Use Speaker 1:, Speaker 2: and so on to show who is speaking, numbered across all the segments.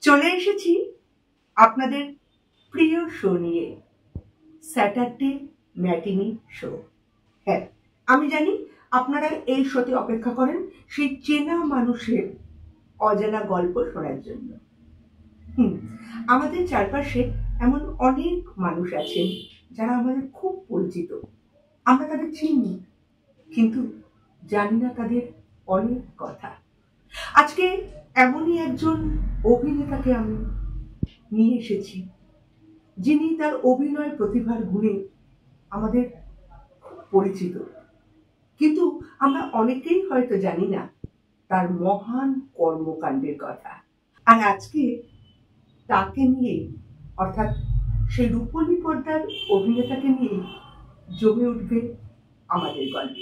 Speaker 1: চলে এসেছি আপনাদের প্রিয় শো নিয়ে, স্যাটারডে ম্যাটিনি শো। হ্যাঁ, আমি জানি আপনারা এই শোতে অপেক্ষা করেন সেই চেনা মানুষের অজানা গল্প শোনার জন্য। আমাদের চারপাশে এমন অনেক মানুষ আছেন যারা আমাদের খুব পরিচিত, আমরা তাদের চিনি কিন্তু জানি না তাদের অনেক কথা। আজকে এমনই একজন অভিনেতাকে আমি নিয়ে এসেছি, যিনি তার অভিনয় প্রতিভার গুণে আমাদের খুব পরিচিত, কিন্তু আমরা অনেকেই হয়তো জানি না তার মহান কর্মকাণ্ডের কথা। আর আজকে তাকে নিয়ে, অর্থাৎ সেই রূপলী পর্দার অভিনেতাকে নিয়ে জমে উঠবে আমাদের গল্প।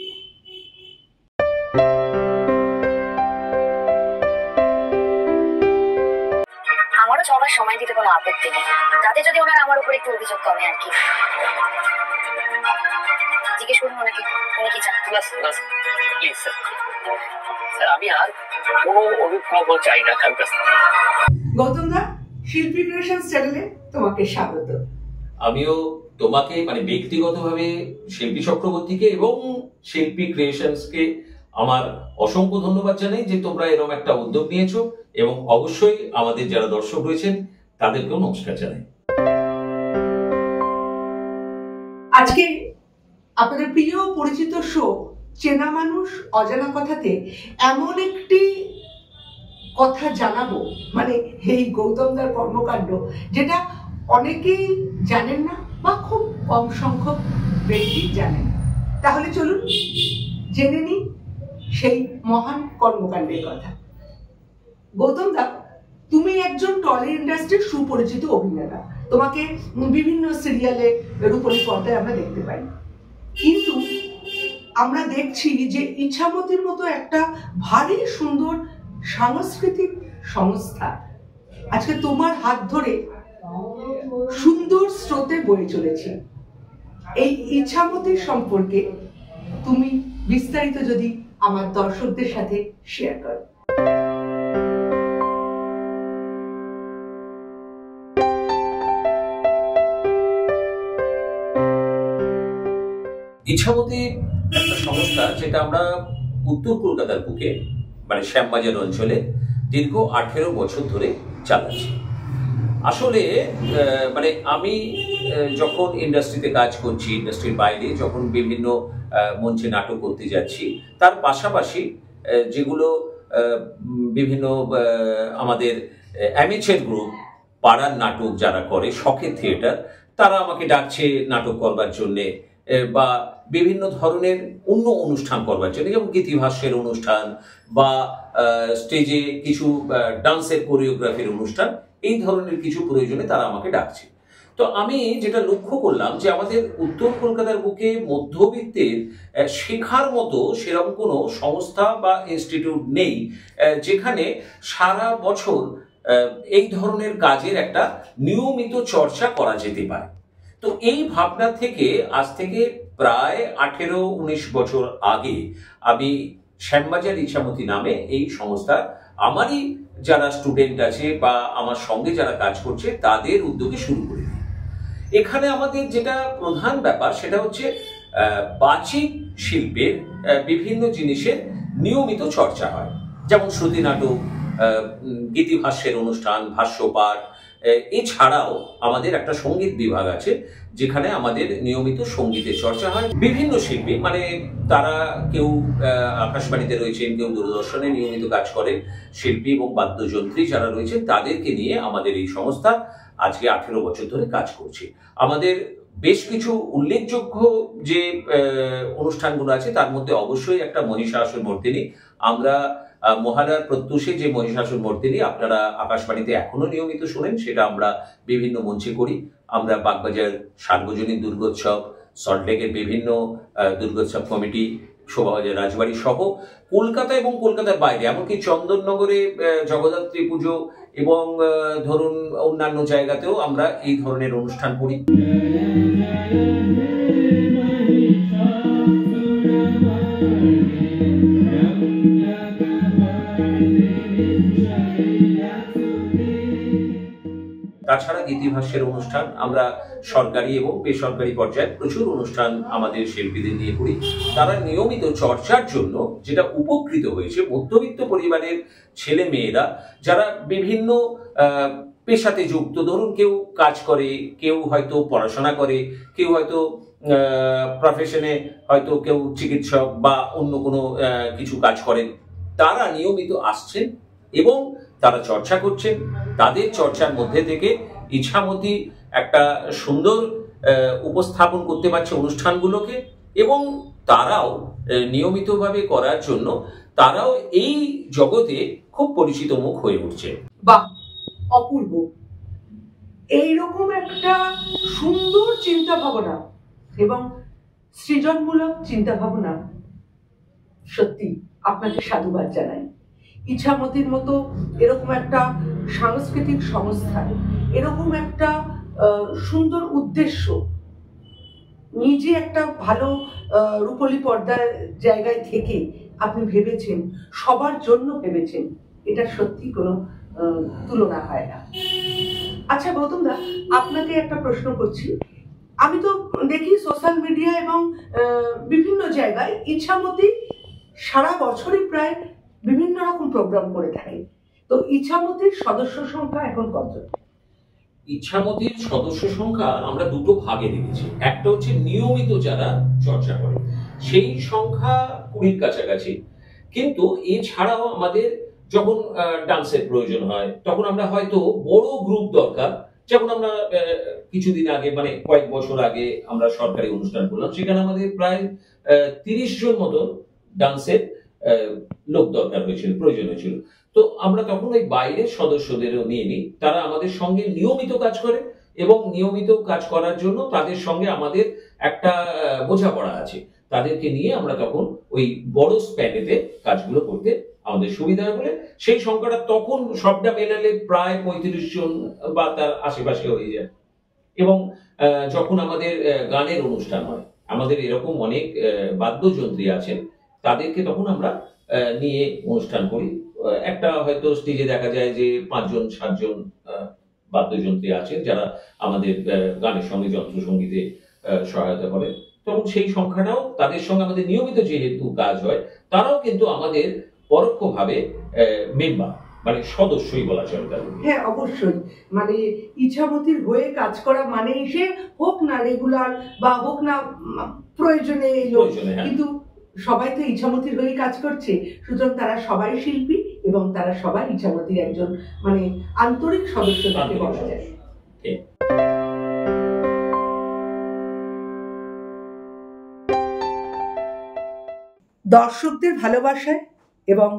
Speaker 2: আমারও 6 মাস সময় দিতে কোনো আপত্তি নেই, তাতে যদি ওনার আমার উপর একটু অভিযোগ কমে আর কি। জিজ্ঞেস করুন ওনাকে উনি কি চান। প্লিজ স্যার, আমি আর কোনো অভিযোগ চাই না।
Speaker 1: গৌতম দা, শিল্পী ক্রিয়েশনস চ্যানেলে তোমাকে স্বাগত।
Speaker 3: আমিও তোমাকে ব্যক্তিগতভাবে শিল্পী চক্রবর্তীকে এবং শিল্পী ক্রিয়েশনসকে আমার অসংখ্য ধন্যবাদ জানাই যে তোমরা এরকম একটা উদ্যোগ নিয়েছো, এবং অবশ্যই আমাদের যারা দর্শক রয়েছেন তাদেরকেও নমস্কার জানাই।
Speaker 1: আজকে আপনাদের প্রিয় পরিচিত শো চেনা মানুষ অজানা কথাতে এমন একটি কথা জানাবো, এই গৌতমদার কর্মকাণ্ড, যেটা অনেকেই জানেন না বা খুব কম সংখ্যক ব্যক্তি জানেন। তাহলে চলুন জেনে নিই সেই মহান কর্মকাণ্ডের কথা। গৌতম দা, তুমি একজন টলি ইন্ডাস্ট্রির সুপরিচিত অভিনেতা। তোমাকে বিভিন্ন সিরিয়ালে রূপলী পর্দায় আমরা দেখতে পাই, কিন্তু আমরা দেখছি যে ইচ্ছামতির মতো একটা ভারী সুন্দর সাংস্কৃতিক সংস্থা আজকে তোমার হাত ধরে সুন্দর স্রোতে বয়ে চলেছে। এই ইচ্ছামতির সম্পর্কে তুমি বিস্তারিত যদি আমার দর্শকদের সাথে শেয়ার করো।
Speaker 3: ইচ্ছামতি একটা সংস্থা যেটা আমরা উত্তর কলকাতার বুকে শ্যামবাজার অঞ্চলে দীর্ঘ 18 বছর ধরে চালাচ্ছি। আসলে আমি যখন ইন্ডাস্ট্রিতে কাজ করছি, ইন্ডাস্ট্রির বাইরে যখন বিভিন্ন মঞ্চে নাটক করতে যাচ্ছি, তার পাশাপাশি যেগুলো বিভিন্ন আমাদের অ্যামেচার গ্রুপ, পাড়ার নাটক যারা করে, শখের থিয়েটার, তারা আমাকে ডাকছে নাটক করবার জন্যে বা বিভিন্ন ধরনের অন্য অনুষ্ঠান করবার জন্য, যেমন গীতিভাষ্যের অনুষ্ঠান বা স্টেজে কিছু ডান্সের কোরিওগ্রাফির অনুষ্ঠান, এই ধরনের কিছু প্রয়োজনে তারা আমাকে ডাকছে। তো আমি যেটা লক্ষ্য করলাম যে আমাদের উত্তর কলকাতার বুকে মধ্যবিত্তের শেখার মতো সেরকম কোনো সংস্থা বা ইনস্টিটিউট নেই যেখানে সারা বছর এই ধরনের কাজের একটা নিয়মিত চর্চা করা যেতে পারে। তো এই ভাবনা থেকে আজ থেকে প্রায় 18-19 বছর আগে আমি শ্যামবাজার ইচ্ছামতি নামে এই সংস্থা আমারই যারা স্টুডেন্ট আছে বা আমার সঙ্গে যারা কাজ করছে তাদের উদ্যোগে শুরু করি। এখানে আমাদের যেটা প্রধান ব্যাপার সেটা হচ্ছে বাচিক শিল্পের বিভিন্ন জিনিসের নিয়মিত চর্চা হয়, যেমন শ্রুতি নাটক, গীতিভাষ্যের অনুষ্ঠান, ভাষ্যপাঠ। এছাড়াও আমাদের একটা সঙ্গীত বিভাগ আছে যেখানে আমাদের নিয়মিত সঙ্গীতের চর্চা হয়। বিভিন্ন শিল্পী তারা কেউ আকাশবাণীতে রয়েছেন, কেউ দূরদর্শনে নিয়মিত কাজ করেন, শিল্পী এবং বাদ্যযন্ত্রী যারা রয়েছেন তাদেরকে নিয়ে আমাদের এই সংস্থা আজকে 18 বছর ধরে কাজ করছে। আমাদের বেশ কিছু উল্লেখযোগ্য যে অনুষ্ঠানগুলো আছে তার মধ্যে অবশ্যই একটা মহিষাসুর মর্দিনী। আমরা মহালয়ার প্রত্যুষে যে মহিষাসুর মর্দিনী আপনারা আকাশবাণীতে এখনো নিয়মিত শোনেন, সেটা আমরা বিভিন্ন মঞ্চে করি। আমরা বাগবাজার সার্বজনীন দুর্গোৎসব, সল্টলেকের বিভিন্ন দুর্গোৎসব কমিটি, শোভাবাজার রাজবাড়ি সহ কলকাতা এবং কলকাতার বাইরে, এমনকি চন্দননগরে জগদ্ধাত্রী পুজো এবং ধরুন অন্যান্য জায়গাতেও আমরা এই ধরনের অনুষ্ঠান করি। তাছাড়া গীতিভাষ্যের অনুষ্ঠান আমরা সরকারি এবং বেসরকারি পর্যায়ে প্রচুর অনুষ্ঠান আমাদের শিল্পীদের নিয়ে করি। তারা নিয়মিত চর্চার জন্য যেটা উপকৃত হয়েছে মধ্যবিত্ত পরিবারের ছেলে মেয়েরা যারা বিভিন্ন পেশাতে যুক্ত, ধরুন কেউ কাজ করে, কেউ হয়তো পড়াশোনা করে, কেউ হয়তো প্রফেশনে হয়তো কেউ চিকিৎসক বা অন্য কোনো কিছু কাজ করেন, তারা নিয়মিত আসছেন এবং তারা চর্চা করছেন। তাদের চর্চার মধ্যে থেকে ইছামতি একটা সুন্দর উপস্থাপন করতে পারছে অনুষ্ঠানগুলোকে, এবং তারাও নিয়মিতভাবে করার জন্য তারাও এই জগতে খুব পরিচিত মুখ হয়ে উঠছে।
Speaker 1: বাহ, অপূর্ব। এইরকম একটা সুন্দর চিন্তা ভাবনা এবং সৃজনমূলক চিন্তা ভাবনা, সত্যি আপনাকে সাধুবাদ জানাই। ইছামতির মতো এরকম একটা সাংস্কৃতিক সংস্থা, এরকম একটা সুন্দর উদ্দেশ্য, নিজে একটা ভালো রূপলী পর্দার জায়গায় থেকে আপনি ভেবেছেন, সবার জন্য ভেবেছেন, এটা সত্যি কোনো তুলনা হয় না। আচ্ছা গৌতম দা, আপনাকে একটা প্রশ্ন করছি। আমি তো দেখি সোশ্যাল মিডিয়া এবং বিভিন্ন জায়গায় ইছামতি সারা বছরই প্রায় বিভিন্ন রকম প্রোগ্রাম করে থাকে। তো ইছামতির সদস্য সংখ্যা এখন কত?
Speaker 3: ইছামতির সদস্য সংখ্যা আমরা দুটো ভাগে দেখেছি। একটা হচ্ছে নিয়মিত যারা চর্চা করে, সেই সংখ্যা 20 কাছাকাছি। কিন্তু এছাড়াও আমাদের যখন ডান্সের প্রয়োজন হয় তখন আমরা হয়তো বড় গ্রুপ দরকার, যেমন আমরা কিছুদিন আগে মানে কয়েক বছর আগে আমরা সরকারি অনুষ্ঠান করলাম, সেখানে আমাদের প্রায় 30 জন মতো ডান্সের লোক দরকার হয়েছিল, প্রয়োজন হয়েছিল। তো আমরা তখন ওই বাইরের সদস্যদেরও নিয়ে নিই, তারা আমাদের সঙ্গে নিয়মিত কাজ করে এবং নিয়মিত কাজ করার জন্য তাদের সঙ্গে আমাদের একটা বোঝাপড়া আছে। তাদেরকে নিয়ে আমরা তখন ওই বড় স্প্যানেতে কাজগুলো করতে আমাদের সুবিধা হয় বলে সেই সংখ্যাটা তখন সবটা মেলালে প্রায় 35 জন বা তার আশেপাশে হয়ে যায়। এবং যখন আমাদের গানের অনুষ্ঠান হয়, আমাদের এরকম অনেক বাদ্যযন্ত্রী আছেন, তাদেরকে তখন আমরা নিয়ে অনুষ্ঠান করি। একটা হয়তো স্টেজে দেখা যায় যে 5 জন 7 জন বাদ্যযন্ত্রী আছেন যারা আমাদের গানের সঙ্গে যন্ত্রসঙ্গীতে সহায়তা করেন। তখন সেই সংখ্যাটাও তাদের সঙ্গে আমাদের নিয়মিত যেহেতু কাজ হয়, তারাও কিন্তু আমাদের পরোক্ষভাবে মেম্বার, মানে সদস্যই বলা চলে।
Speaker 1: হ্যাঁ, অবশ্যই। মানে ইছামতির হয়ে কাজ করা মানে সে হোক না রেগুলার বা হোক না প্রয়োজনে এলো, কিন্তু সবাই তো ইছামতির হয়ে কাজ করছে, সুতরাং তারা সবাই শিল্পী এবং তারা সবাই ইছামতির একজন মানে আন্তরিক সদস্য তাকে বলা যায়। দর্শকদের ভালোবাসায় এবং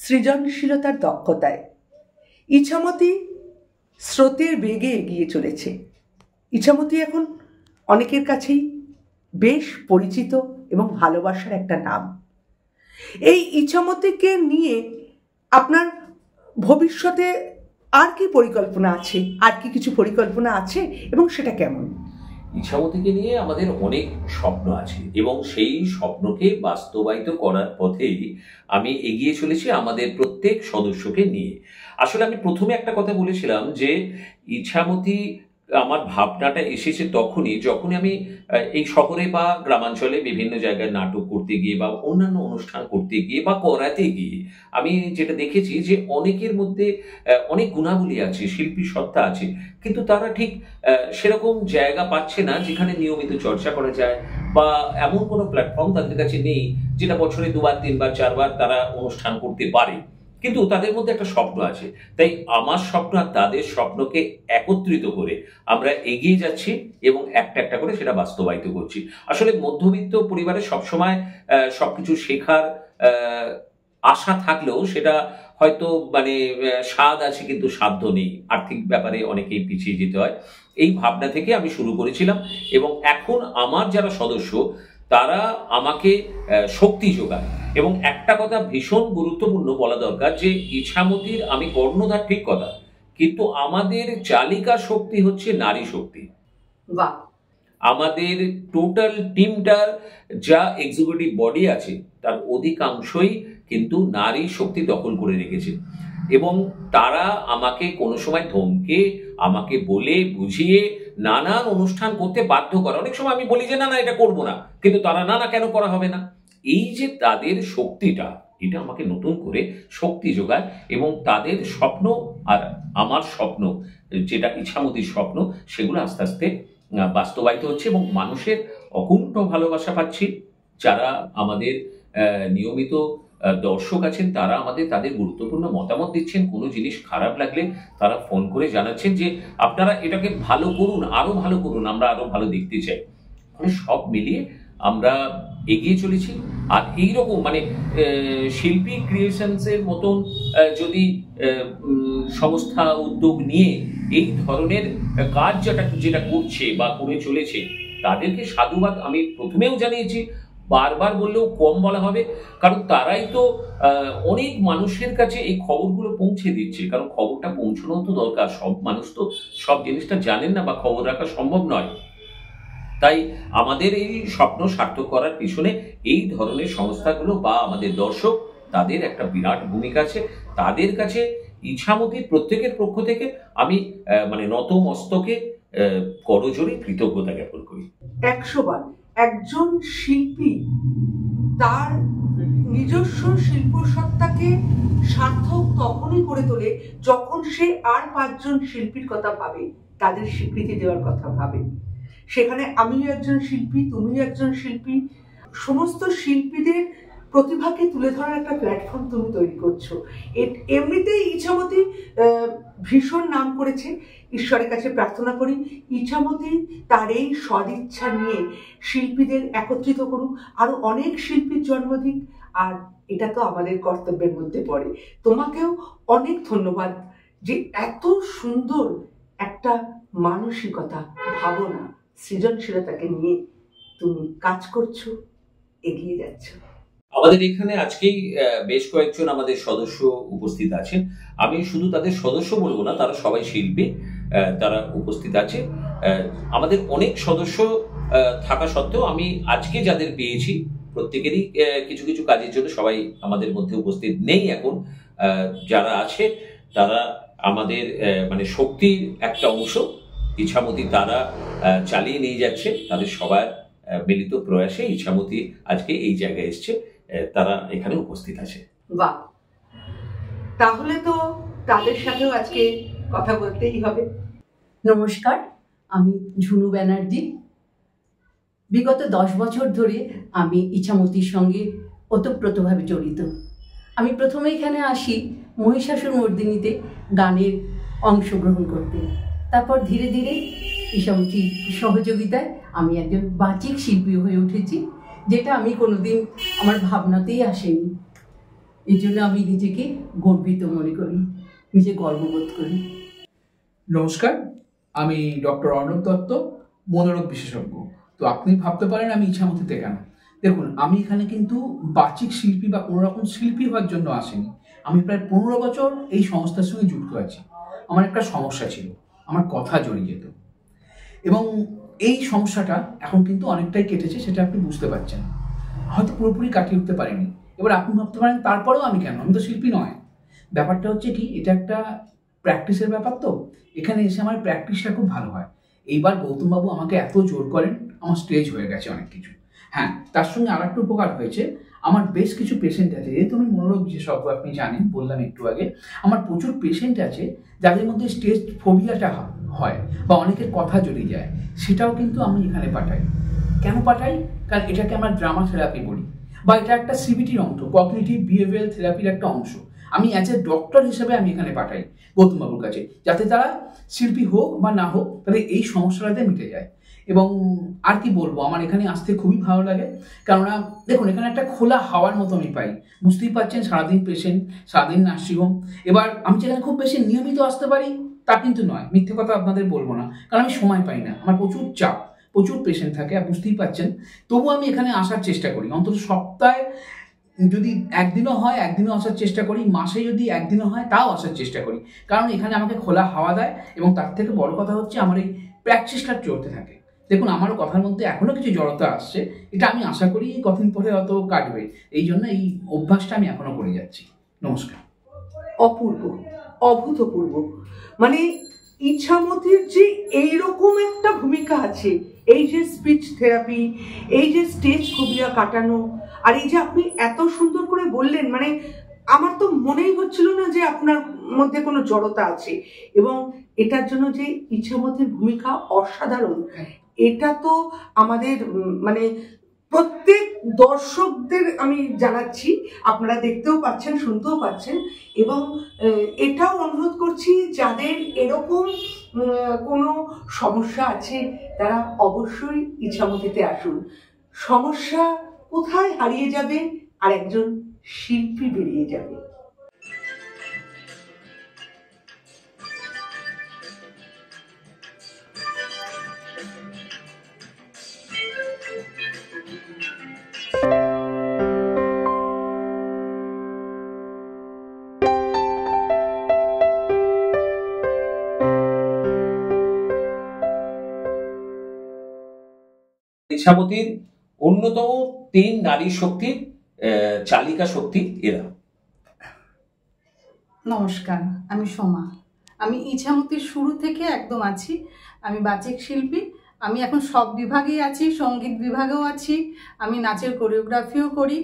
Speaker 1: সৃজনশীলতার দক্ষতায় ইছামতি স্রোতের বেগে এগিয়ে চলেছে। ইছামতি এখন অনেকের কাছেই বেশ পরিচিত এবং ভালোবাসার একটা নাম। এই ইছামতিকে নিয়ে আপনার ভবিষ্যতে আর কি পরিকল্পনা আছে, আর কি কিছু পরিকল্পনা আছে এবং সেটা কেমন?
Speaker 3: ইছামতিকে নিয়ে আমাদের অনেক স্বপ্ন আছে এবং সেই স্বপ্নকে বাস্তবায়িত করার পথেই আমি এগিয়ে চলেছি আমাদের প্রত্যেক সদস্যকে নিয়ে। আসলে আমি প্রথমে একটা কথা বলেছিলাম যে ইছামতি আমার ভাবনাটা এসেছে তখনই যখন আমি এই শহরে বা গ্রামাঞ্চলে বিভিন্ন জায়গায় নাটক করতে গিয়ে বা অন্যান্য অনুষ্ঠান করতে গিয়ে বা করাতে গিয়ে আমি যেটা দেখেছি যে অনেকের মধ্যে অনেক গুণাবলী আছে, শিল্পী সত্তা আছে, কিন্তু তারা ঠিক সেরকম জায়গা পাচ্ছে না যেখানে নিয়মিত চর্চা করা যায়, বা এমন কোনো প্ল্যাটফর্ম তাদের কাছে নেই যেটা বছরে 2 বার 3 বার 4 বার তারা অনুষ্ঠান করতে পারে। কিন্তু তাদের মধ্যে একটা স্বপ্ন আছে, তাই আমার স্বপ্ন আর তাদের স্বপ্নকে একত্রিত করে আমরা এগিয়ে যাচ্ছি এবং একটা একটা করে সেটা বাস্তবায়িত করছি। আসলে মধ্যবিত্ত পরিবারে সবসময় সবকিছু শেখার আশা থাকলেও সেটা হয়তো মানে স্বাদ আছে কিন্তু সাধ্য নেই, আর্থিক ব্যাপারে অনেকেই পিছিয়ে যেতে হয়। এই ভাবনা থেকে আমি শুরু করেছিলাম এবং এখন আমার যারা সদস্য তারা আমাকে শক্তি যোগায়। এবং একটা কথা ভীষণ গুরুত্বপূর্ণ বলা দরকার যে ইছামতির আমি কর্ণধার ঠিক কথা, কিন্তু আমাদের চালিকা শক্তি হচ্ছে নারী শক্তি।
Speaker 1: বাহ,
Speaker 3: আমাদের টোটাল টিমটার যা এক্সিকিউটিভ বডি আছে তার অধিকাংশই কিন্তু নারী শক্তি দখল করে রেখেছে। এবং তারা আমাকে কোনো সময় ধমকে, আমাকে বলে বুঝিয়ে নানান অনুষ্ঠান করতে বাধ্য করে। অনেক সময় আমি বলি যে না না এটা করবো না, কিন্তু তারা না না কেন করা হবে না। এই যে তাদের শক্তিটা, এটা আমাকে নতুন করে শক্তি যোগায় এবং তাদের স্বপ্ন আর আমার স্বপ্ন, যেটা ইছামতির স্বপ্ন, সেগুলো আস্তে আস্তে বাস্তবায়িত হচ্ছে এবং মানুষের অকুণ্ঠ ভালোবাসা পাচ্ছি। যারা আমাদের নিয়মিত দর্শক আছেন তারা আমাদের তাদের গুরুত্বপূর্ণ মতামত দিচ্ছেন। কোনো জিনিস খারাপ লাগলে তারা ফোন করে জানাচ্ছেন যে আপনারা এটাকে ভালো করুন, আরো ভালো করুন, আমরা আরো ভালো দেখতে চাই। মানে সব মিলিয়ে আমরা এগিয়ে চলেছি। আর এইরকম মানে শিল্পী ক্রিয়েশনসের মতন যদি সংস্থা উদ্যোগ নিয়ে এই ধরনের কাজ যেটা করছে বা করে চলেছে, তাদেরকে সাধুবাদ আমি প্রথমেও জানিয়েছি, বারবার বললেও কম বলা হবে, কারণ তারাই তো অনেক মানুষের কাছে এই খবরগুলো পৌঁছে দিচ্ছে। কারণ খবরটা পৌঁছানো তো দরকার, সব মানুষ তো সব জিনিসটা জানেন না বা খবর রাখা সম্ভব নয়। তাই আমাদের এই স্বপ্ন সার্থক করার পিছনে এই ধরনের সংস্থাগুলো বা আমাদের দর্শক, তাদের একটা বিরাট ভূমিকা আছে। তাদের কাছে ইছামতির প্রত্যেকের পক্ষ থেকে আমি মানে নত মস্তকে করজোড়ে কৃতজ্ঞতা জ্ঞাপন করি।
Speaker 1: 100 বার একজন শিল্পী তার নিজস্ব শিল্প সত্তাকে সার্থক তখনই করে তোলে যখন সে আর 5 জন শিল্পীর কথা ভাবে, তাদের স্বীকৃতি দেওয়ার কথা ভাবে। সেখানে আমিও একজন শিল্পী, তুমিও একজন শিল্পী, সমস্ত শিল্পীদের প্রতিভাকে তুলে ধরার একটা প্ল্যাটফর্ম তুমি তৈরি করছো। এমনিতেই ইছামতি ভীষণ নাম করেছে। ঈশ্বরের কাছে প্রার্থনা করি ইছামতি তার এই সদিচ্ছা নিয়ে শিল্পীদের একত্রিত করুক, আরো অনেক শিল্পীর জন্ম দিক। আর এটা তো আমাদের কর্তব্যের মধ্যে পড়ে। তোমাকেও অনেক ধন্যবাদ যে এত সুন্দর একটা মানসিকতা, ভাবনা, সৃজনশীলতাকে নিয়ে তুমি কাজ করছো, এগিয়ে যাচ্ছ।
Speaker 3: আমাদের এখানে আজকেই বেশ কয়েকজন আমাদের সদস্য উপস্থিত আছেন। আমি শুধু তাদের সদস্য বলবো না, তারা সবাই শিল্পী, তারা উপস্থিত আছে। আমাদের অনেক সদস্য থাকা সত্ত্বেও আমি আজকে যাদের পেয়েছি প্রত্যেকেরই কিছু কিছু কাজের জন্য সবাই আমাদের মধ্যে উপস্থিত নেই এখন। যারা আছে তারা আমাদের মানে শক্তির একটা অংশ। ইছামতি তারা চালিয়ে নিয়ে যাচ্ছে, তাদের সবার মিলিত প্রয়াসে ইছামতি আজকে এই জায়গায় এসছে, তারা এখানে উপস্থিত আছে।
Speaker 1: বাহ, তাহলে তো তাদের সাথেও আজকে কথা বলতেই হবে।
Speaker 4: নমস্কার, আমি ঝুনু ব্যানার্জি। বিগত 10 বছর ধরে আমি ইছামতির সঙ্গে ওতপ্রোতভাবে জড়িত। আমি প্রথমে এখানে আসি মহিষাসুর মর্দিনীতে গানের অংশগ্রহণ করতে। তারপর ধীরে ধীরে ইছামতির সহযোগিতায় আমি একজন বাচিক শিল্পী হয়ে উঠেছি, যেটা আমি কোনোদিন আমার ভাবনাতেই আসেনি। এই জন্য আমি নিজেকে গর্বিত মনে করি, নিজে গর্ববোধ করি।
Speaker 5: নমস্কার, আমি ডক্টর অর্ণব দত্ত, মনোরোগ বিশেষজ্ঞ। তো আপনি ভাবতে পারেন আমি ইছামতিতে কেন। দেখুন, আমি এখানে কিন্তু বাচিক শিল্পী বা কোনো রকম শিল্পী হওয়ার জন্য আসিনি। আমি প্রায় 15 বছর এই সংস্থার সঙ্গে যুক্ত আছি। আমার একটা সমস্যা ছিল, আমার কথা জড়িয়ে যেত, এবং এই সমস্যাটা এখন কিন্তু অনেকটাই কেটেছে, সেটা আপনি বুঝতে পারছেন। হয়তো পুরোপুরি কাটিয়ে উঠতে পারিনি। এবার আপনি ভাবতে পারেন তারপরেও আমি কেন, আমি তো শিল্পী নয়। ব্যাপারটা হচ্ছে কি, এটা একটা প্র্যাকটিসের ব্যাপার। তো এখানে এসে আমার প্র্যাকটিসটা খুব ভালো হয়। এইবার গৌতমবাবু আমাকে এত জোর করেন, আমার স্টেজ হয়ে গেছে অনেক কিছু। হ্যাঁ, তার সঙ্গে আর একটা উপকার হয়েছে, আমার বেশ কিছু পেশেন্ট আছে, যেহেতু আমি মনোরোগ বিশেষজ্ঞ, আপনি জানেন, বললাম একটু আগে, আমার প্রচুর পেশেন্ট আছে যাদের মধ্যে স্টেজ ফোবিয়াটা হয় বা অনেকের কথা জড়িয়ে যায়, সেটাও কিন্তু আমি এখানে পাঠাই। কেন পাঠাই? কারণ এটাকে আমরা ড্রামা থেরাপি বলি, বা এটা একটা সিবিটির অংশ, কগনিটিভ বিহেভিয়ারাল থেরাপির একটা অংশ। আমি অ্যাজ এ ডক্টর হিসেবে আমি এখানে পাঠাই গৌতমবাবুর কাছে, যাতে তারা শিল্পী হোক বা না হোক তাদের এই সমস্যাটাতে মিটে যায়। এবং আর কি বলবো, আমার এখানে আসতে খুবই ভালো লাগে, কেননা দেখুন এখানে একটা খোলা হাওয়ার মতো আমি পাই। বুঝতেই পারছেন, সারাদিন পেশেন্ট, সারাদিন নার্সিংহোম। এবার আমি যেখানে খুব বেশি নিয়মিত আসতে পারি তা কিন্তু নয়, মিথ্যে কথা আপনাদের বলবো না, কারণ আমি সময় পাই না, আমার প্রচুর চাপ, প্রচুর পেশেন্ট থাকে, আর বুঝতেই পারছেন। তবু আমি এখানে আসার চেষ্টা করি, অন্তত সপ্তাহে যদি একদিনও হয় একদিনও আসার চেষ্টা করি, মাসে যদি একদিনও হয় তাও আসার চেষ্টা করি, কারণ এখানে আমাকে খোলা হাওয়া দেয়। এবং তার থেকে বড় কথা হচ্ছে আমার এই প্র্যাকটিসটা চলতে থাকে। দেখুন, আমারও কথার মধ্যে এখনো কিছু জড়তা আসছে, এটা আমি আশা করি কতদিন পরে অত কাটবে, এই জন্য এই অভ্যাসটা আমি এখনো করে যাচ্ছি। নমস্কার।
Speaker 1: অপূর্ব, অভূতপূর্ব। মানে ইছামতির যে এইরকম একটা ভূমিকা আছে, এই যে স্পিচ থেরাপি, এই যে স্টেজ ফোবিয়া কাটানো, আর এই যে আপনি এত সুন্দর করে বললেন, মানে আমার তো মনেই হচ্ছিল না যে আপনার মধ্যে কোনো জড়তা আছে। এবং এটার জন্য যে ইছামতির ভূমিকা অসাধারণ, এটা তো আমাদের মানে প্রত্যেক দর্শকদের আমি জানাচ্ছি, আপনারা দেখতেও পাচ্ছেন, শুনতেও পাচ্ছেন। এবং এটাও অনুরোধ করছি, যাদের এরকম কোনো সমস্যা আছে তারা অবশ্যই ইছামতিতে আসুন। সমস্যা কোথায় হারিয়ে যাবে আর একজন শিল্পী বেরিয়ে যাবে।
Speaker 3: ইছামতির অন্যতম 3 নারী শক্তির চালিকা শক্তি এরা।
Speaker 6: নমস্কার, আমি সোমা। আমি ইছামতির শুরু থেকে একদম আছি। আমি বাচিক শিল্পী। আমি এখন সব বিভাগেই আছি, সঙ্গীত বিভাগেও আছি, আমি নাচের কোরিওগ্রাফিও করি।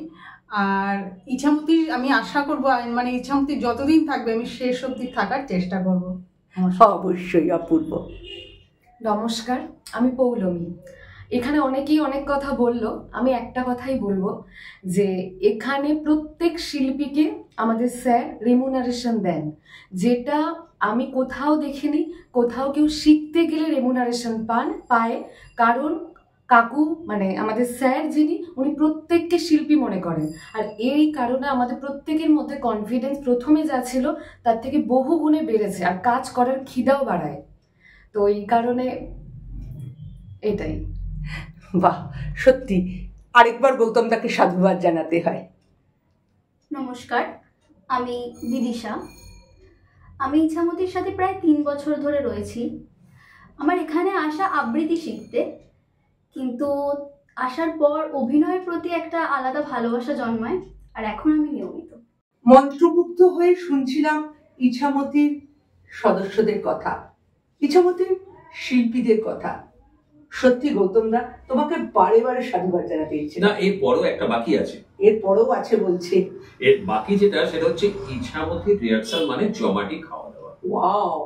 Speaker 6: আর ইছামতির আমি আশা করব, মানে ইছামতি যতদিন থাকবে আমি শেষ অবধি থাকার চেষ্টা করব।
Speaker 1: অবশ্যই অপূর্ব।
Speaker 7: নমস্কার, আমি পৌলমী। এখানে অনেকেই অনেক কথা বললো, আমি একটা কথাই বলবো যে এখানে প্রত্যেক শিল্পীকে আমাদের স্যার রেমুনারেশন দেন, যেটা আমি কোথাও দেখিনি। কোথাও কেউ শিখতে গেলে রেমুনারেশন পায়, কারণ কাকু মানে আমাদের স্যার যিনি, উনি প্রত্যেককে শিল্পী মনে করেন। আর এই কারণে আমাদের প্রত্যেকের মধ্যে কনফিডেন্স প্রথমে যা ছিল তার থেকে বহু গুণে বেড়েছে, আর কাজ করার খিদাও বাড়ায়। তো এই কারণে এটাই।
Speaker 1: বাহ, সত্যি আরেকবার গৌতমদাকে সাধুবাদ জানাতে হয়।
Speaker 8: নমস্কার, আমি বিদিশা। আমি ইছামতির সাথে প্রায় 3 বছর ধরে রয়েছি। আমার এখানে আসা আবৃত্তি শিখতে, কিন্তু আসার পর অভিনয়ের প্রতি একটা আলাদা ভালোবাসা জন্মায়, আর এখন আমি নিয়মিত।
Speaker 1: মন্ত্রমুগ্ধ হয়ে শুনছিলাম ইছামতির সদস্যদের কথা, ইছামতির শিল্পীদের কথা। সত্যি গৌতমদা, তোমাকে বারে বারে সাধুবাদ জানাতে ইচ্ছে।
Speaker 3: না, এর পরেও একটা বাকি আছে।
Speaker 1: এর পরেও আছে বলছে?
Speaker 3: এর বাকি যেটা, সেটা হচ্ছে ইছামতির রিহার্সাল মানে জমাটি খাওয়া দাওয়া।
Speaker 1: ওয়াও,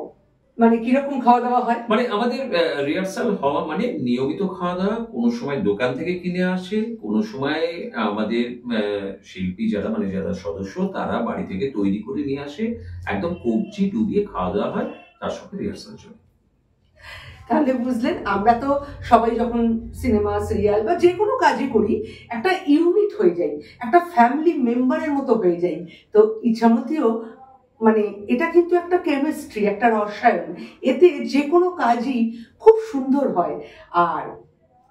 Speaker 1: মানে কিরকম খাওয়া দাওয়া হয়?
Speaker 3: মানে আমাদের রিহার্সাল হওয়া মানে নিয়মিত খাওয়া দাওয়া। কোনো সময় দোকান থেকে কিনে আসে, কোনো সময় আমাদের শিল্পী যারা মানে যারা সদস্য তারা বাড়ি থেকে তৈরি করে নিয়ে আসে, একদম কবজি ডুবিয়ে খাওয়া দাওয়া হয়, তার সঙ্গে রিহার্সাল চলে।
Speaker 1: তাহলে বুঝলেন, আমরা তো সবাই যখন সিনেমা, সিরিয়াল বা যে কোনো কাজে করি একটা ইউনিট হয়ে যাই, একটা ফ্যামিলি মেম্বারের মতো হয়ে যাই। তো ইছামতিও মানে এটা কিন্তু একটা কেমিস্ট্রি, একটা রসায়ন। এতে যে কোনো কাজই খুব সুন্দর হয়। আর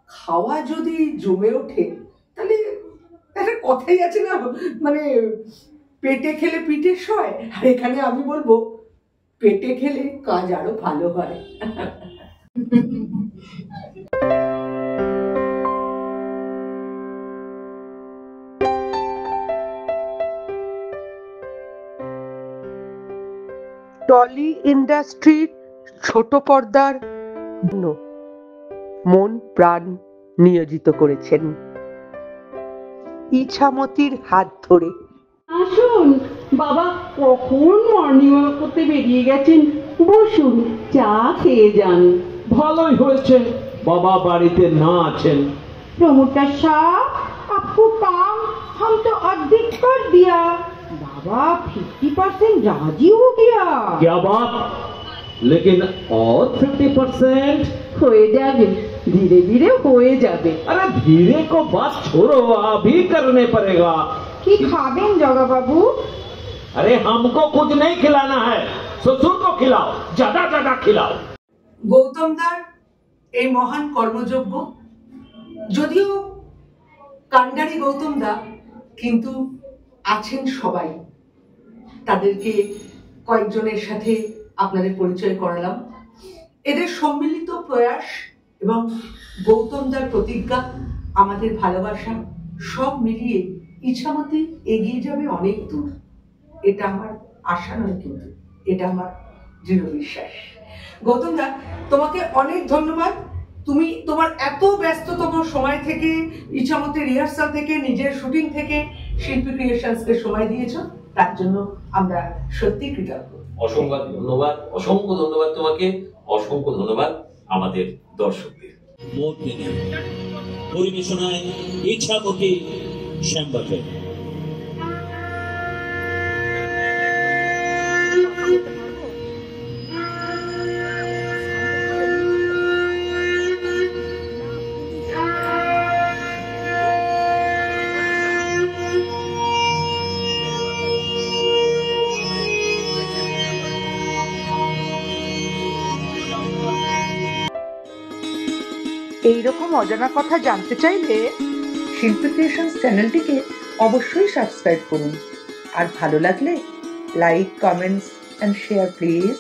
Speaker 1: খাওয়া যদি জমে ওঠে তাহলে একটা কথাই আছে না, মানে পেটে খেলে পিঠে সয়। আর এখানে আমি বলবো পেটে খেলে কাজ আরো ভালো হয়। টলি ইন্ডাস্ট্রির ছোট পর্দার মন প্রাণ নিয়োজিত করেছেন ইছামতির হাত ধরে।
Speaker 9: আসুন বাবা, কখন মর্নিং ওয়াক করতে বেরিয়ে গেছেন? বসুন, চা খেয়ে যান।
Speaker 10: ভালোই হয়েছে বাবা বাড়িতে না আছেন।
Speaker 9: प्रमोटर साहब, आपको काम हम तो अधिक कर दिया। बाबा 50% राजी हो गया।
Speaker 10: क्या बात, लेकिन और 50%
Speaker 9: হয়ে যাবে, ধীরে ধীরে হয়ে যাবে।
Speaker 10: अरे धीरे को बात छोड़ो, अभी करने पड़ेगा।
Speaker 9: কি খাবেন জগা বাবু?
Speaker 10: अरे हमको कुछ नहीं खिलाना है, ससुर को खिलाओ, ज्यादा ज्यादा खिलाओ।
Speaker 1: গৌতমদার এই মহান কর্মযজ্ঞ, যদিও কান্ডারি গৌতমদা, কিন্তু আছেন সবাই। তাদেরকে কয়েকজনের সাথে আপনাদের পরিচয় করালাম। এদের সম্মিলিত প্রয়াস এবং গৌতমদার প্রতিজ্ঞা, আমাদের ভালোবাসা, সব মিলিয়ে ইছামতি এগিয়ে যাবে অনেক দূর, এটা আমার আশা নয়, কিন্তু এটা আমার দৃঢ় বিশ্বাস। গৌতম দা, তোমাকে অনেক ধন্যবাদ। তুমি তোমার এত ব্যস্ততম সময় থেকে, ইচ্ছামতি রিহার্সাল থেকে, নিজের শুটিং থেকে শিল্পী ক্রিয়েশনসকে সময় দিয়েছো, তার জন্য আমরা সত্যি কৃতজ্ঞ।
Speaker 3: অসংখ্য ধন্যবাদ, অসংখ্য ধন্যবাদ তোমাকে, অসংখ্য ধন্যবাদ আমাদের দর্শকদের।
Speaker 10: পরিবেশনায় ইচ্ছামতি শ্যামবাজার।
Speaker 1: এইরকম অজানা কথা জানতে চাইলে শিল্পী ক্রিয়েশনস চ্যানেলটিকে অবশ্যই সাবস্ক্রাইব করুন, আর ভালো লাগলে like, comments and share please.